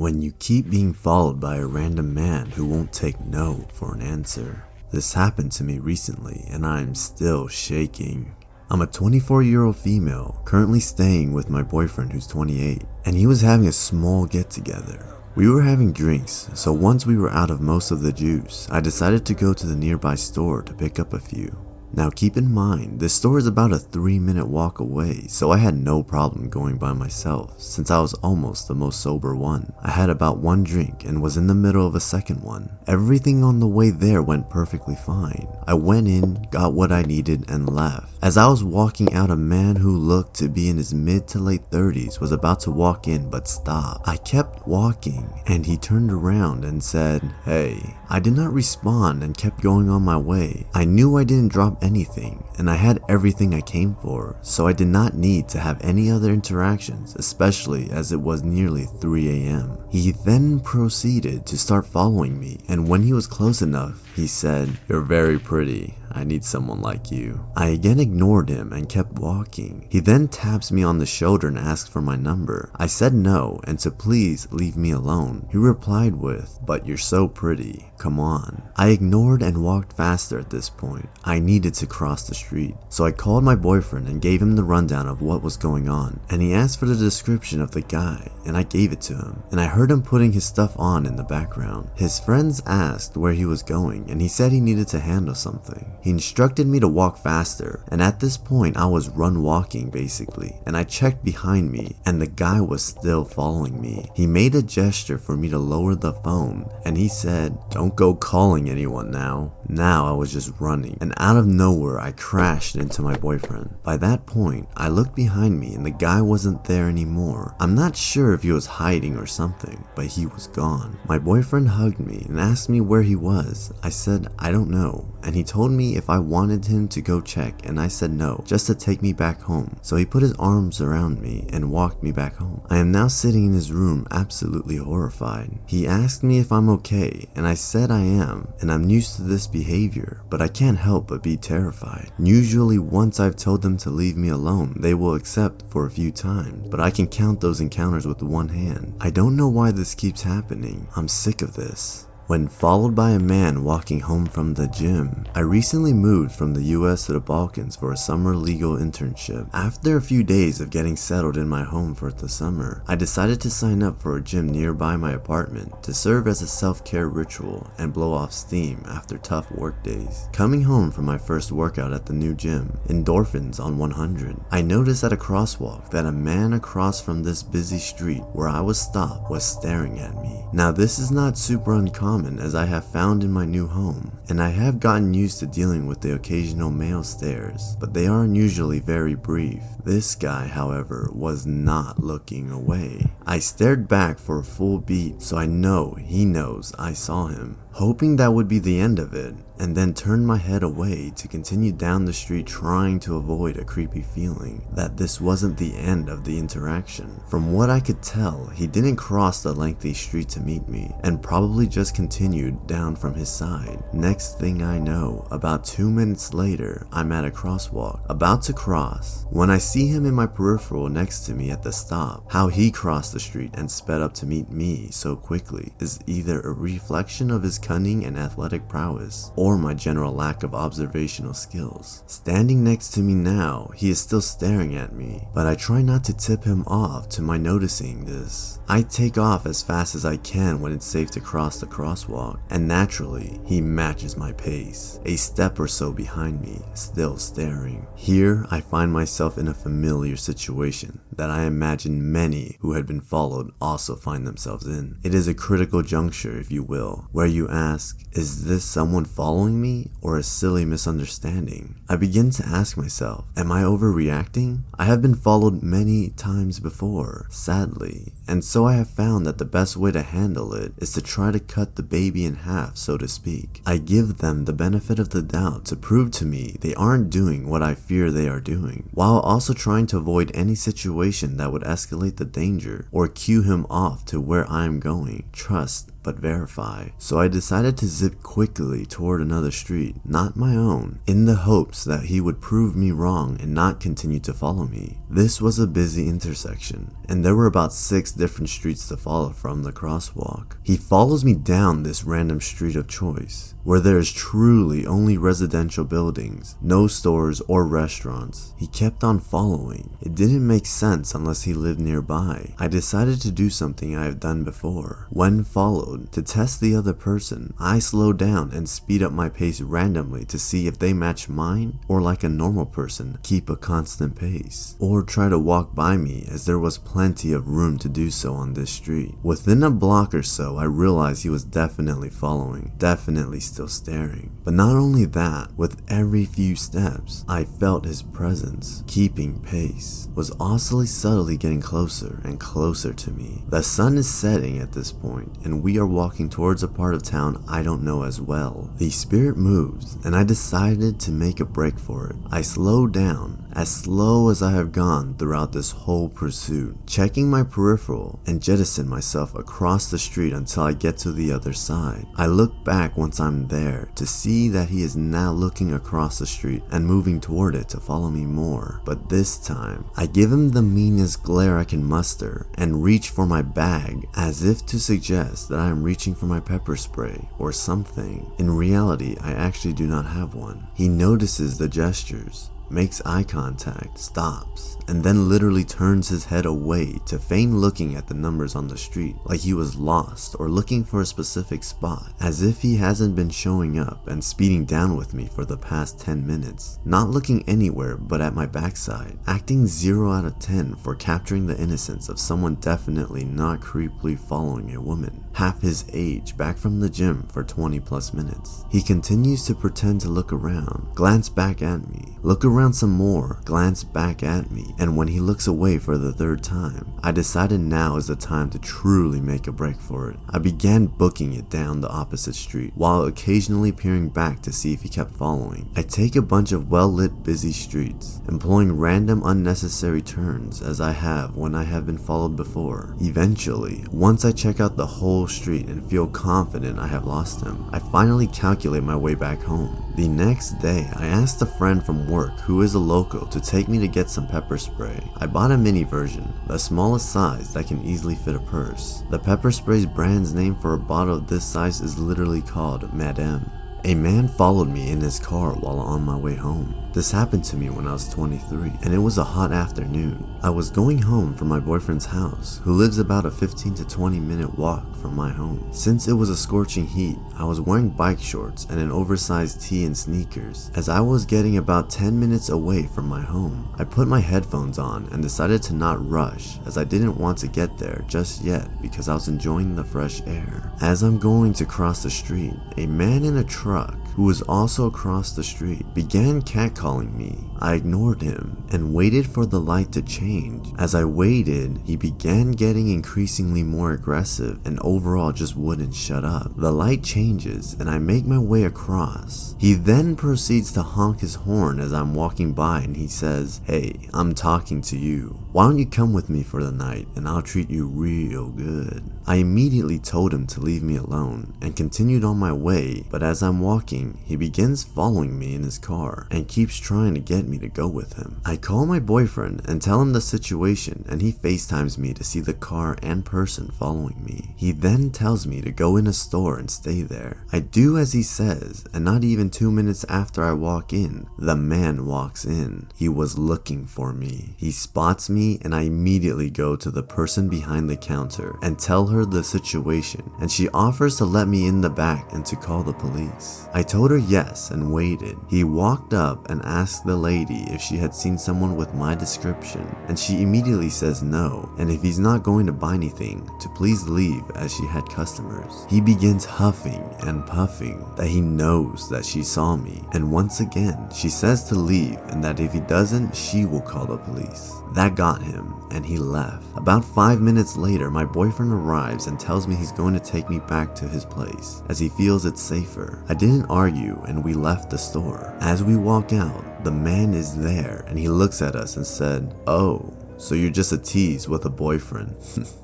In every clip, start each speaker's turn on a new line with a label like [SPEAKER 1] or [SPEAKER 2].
[SPEAKER 1] when you keep being followed by a random man who won't take no for an answer. This happened to me recently and I'm still shaking. I'm a 24-year-old female currently staying with my boyfriend who's 28, and he was having a small get-together. We were having drinks, so once we were out of most of the juice, I decided to go to the nearby store to pick up a few. Now keep in mind, this store is about a 3-minute walk away, so I had no problem going by myself since I was almost the most sober one. I had about one drink and was in the middle of a second one. Everything on the way there went perfectly fine. I went in, got what I needed, and left. As I was walking out, a man who looked to be in his mid to late 30s was about to walk in but stopped. I kept walking and he turned around and said, "Hey." I did not respond and kept going on my way. I knew I didn't drop anything and I had everything I came for, so I did not need to have any other interactions, especially as it was nearly 3 a.m. He then proceeded to start following me, and when he was close enough, he said, "You're very pretty. I need someone like you." I again ignored him and kept walking. He then taps me on the shoulder and asked for my number. I said no and to please leave me alone. He replied with, "But you're so pretty. Come on." I ignored and walked faster at this point. I needed to cross the street, so I called my boyfriend and gave him the rundown of what was going on, and he asked for the description of the guy and I gave it to him, and I heard him putting his stuff on in the background. His friends asked where he was going and he said he needed to handle something. He instructed me to walk faster, and at this point I was run walking basically, and I checked behind me and the guy was still following me. He made a gesture for me to lower the phone and he said, "Don't go calling anyone now." Now I was just running, and out of nowhere I crashed into my boyfriend. By that point I looked behind me and the guy wasn't there anymore. I'm not sure if he was hiding or something, but he was gone. My boyfriend hugged me and asked me where he was. I said I don't know, and he told me if I wanted him to go check, and I said no, just to take me back home. So he put his arms around me and walked me back home. I am now sitting in his room absolutely horrified. He asked me if I'm okay, and I said I am, and I'm used to this behavior, but I can't help but be terrified. Usually once I've told them to leave me alone, they will accept for a few times, but I can count those encounters with one hand. I don't know why this keeps happening. I'm sick of this. When followed by a man walking home from the gym. I recently moved from the US to the Balkans for a summer legal internship. After a few days of getting settled in my home for the summer, I decided to sign up for a gym nearby my apartment to serve as a self-care ritual and blow off steam after tough work days. Coming home from my first workout at the new gym, endorphins on 100, I noticed at a crosswalk that a man across from this busy street where I was stopped was staring at me. Now this is not super uncommon as I have found in my new home, and I have gotten used to dealing with the occasional male stares, but they are usually very brief. This guy, however, was not looking away. I stared back for a full beat, so I know he knows I saw him, hoping that would be the end of it, and then turned my head away to continue down the street, trying to avoid a creepy feeling that this wasn't the end of the interaction. From what I could tell, he didn't cross the lengthy street to meet me, and probably just continued down from his side. Next thing I know, about 2 minutes later, I'm at a crosswalk, about to cross, when I see him in my peripheral next to me at the stop. How he crossed the street and sped up to meet me so quickly is either a reflection of his cunning and athletic prowess, or my general lack of observational skills. Standing next to me now, he is still staring at me, but I try not to tip him off to my noticing this. I take off as fast as I can when it's safe to cross the crosswalk, and naturally, he matches my pace, a step or so behind me, still staring. Here, I find myself in a familiar situation that I imagine many who had been followed also find themselves in. It is a critical juncture, if you will, where you ask, is this someone following me or a silly misunderstanding? I begin to ask myself, am I overreacting? I have been followed many times before, sadly, and so I have found that the best way to handle it is to try to cut the baby in half, so to speak. I give them the benefit of the doubt to prove to me they aren't doing what I fear they are doing, while also trying to avoid any situation that would escalate the danger or cue him off to where I am going. Trust but verify. So I decided to zip quickly toward another street, not my own, in the hopes that he would prove me wrong and not continue to follow me. This was a busy intersection, and there were about 6 different streets to follow from the crosswalk. He follows me down this random street of choice, where there is truly only residential buildings, no stores or restaurants. He kept on following. It didn't make sense unless he lived nearby. I decided to do something I have done before. When followed, to test the other person, I slowed down and speed up my pace randomly to see if they match mine, or like a normal person, keep a constant pace, or try to walk by me, as there was plenty of room to do so on this street. Within a block or so, I realized he was definitely following, definitely still staring. But not only that, with every few steps, I felt his presence, keeping pace, was also subtly getting closer and closer to me. The sun is setting at this point, and we are walking towards a part of town I don't know as well. The spirit moves, and I decided to make a break for it. I slowed down, as slow as I have gone throughout this whole pursuit, checking my peripheral and jettison myself across the street until I get to the other side. I look back once I'm there to see that he is now looking across the street and moving toward it to follow me more. But this time, I give him the meanest glare I can muster and reach for my bag as if to suggest that I am reaching for my pepper spray or something. In reality, I actually do not have one. He notices the gestures, makes eye contact, stops, and then literally turns his head away to feign looking at the numbers on the street like he was lost or looking for a specific spot, as if he hasn't been showing up and speeding down with me for the past 10 minutes, not looking anywhere but at my backside, acting 0 out of 10 for capturing the innocence of someone definitely not creepily following a woman, half his age, back from the gym for 20 plus minutes. He continues to pretend to look around, glance back at me, look around some more, glance back at me, and when he looks away for the 3rd time, I decided now is the time to truly make a break for it. I began booking it down the opposite street, while occasionally peering back to see if he kept following. I take a bunch of well-lit busy streets, employing random unnecessary turns as I have when I have been followed before. Eventually, once I check out the whole street and feel confident I have lost him, I finally calculate my way back home. The next day, I asked a friend from work who is a local to take me to get some pepper spray. I bought a mini version, the smallest size that can easily fit a purse. The pepper spray's brand's name for a bottle of this size is literally called Madame. A man followed me in his car while on my way home. This happened to me when I was 23, and it was a hot afternoon. I was going home from my boyfriend's house, who lives about a 15 to 20 minute walk from my home. Since it was a scorching heat, I was wearing bike shorts and an oversized tee and sneakers. As I was getting about 10 minutes away from my home, I put my headphones on and decided to not rush, as I didn't want to get there just yet because I was enjoying the fresh air. As I'm going to cross the street, a man in a truck, who was also across the street, began catcalling me. I ignored him and waited for the light to change. As I waited, he began getting increasingly more aggressive and overall just wouldn't shut up. The light changes and I make my way across. He then proceeds to honk his horn as I'm walking by, and he says, "Hey, I'm talking to you. Why don't you come with me for the night and I'll treat you real good." I immediately told him to leave me alone and continued on my way, but as I'm walking, he begins following me in his car and keeps trying to get me to go with him. I call my boyfriend and tell him the situation, and he FaceTimes me to see the car and person following me. He then tells me to go in a store and stay there. I do as he says, and not even 2 minutes after I walk in, the man walks in. He was looking for me. He spots me and I immediately go to the person behind the counter and tell her the situation, and she offers to let me in the back and to call the police. I told her yes and waited. He walked up and asked the lady if she had seen someone with my description, and she immediately says no, and if he's not going to buy anything, to please leave as she had customers. He begins huffing and puffing that he knows that she saw me, and once again she says to leave and that if he doesn't, she will call the police. That got him, and he left. About 5 minutes later, my boyfriend arrives and tells me he's going to take me back to his place, as he feels it's safer. I didn't argue, and we left the store. As we walk out, the man is there, and he looks at us and said, "Oh, So you're just a tease with a boyfriend.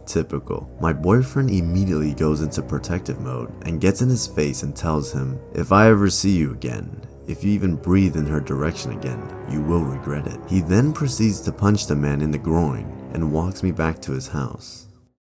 [SPEAKER 1] Typical. My boyfriend immediately goes into protective mode and gets in his face and tells him, if I ever see you again, if you even breathe in her direction again, you will regret it. He then proceeds to punch the man in the groin and walks me back to his house.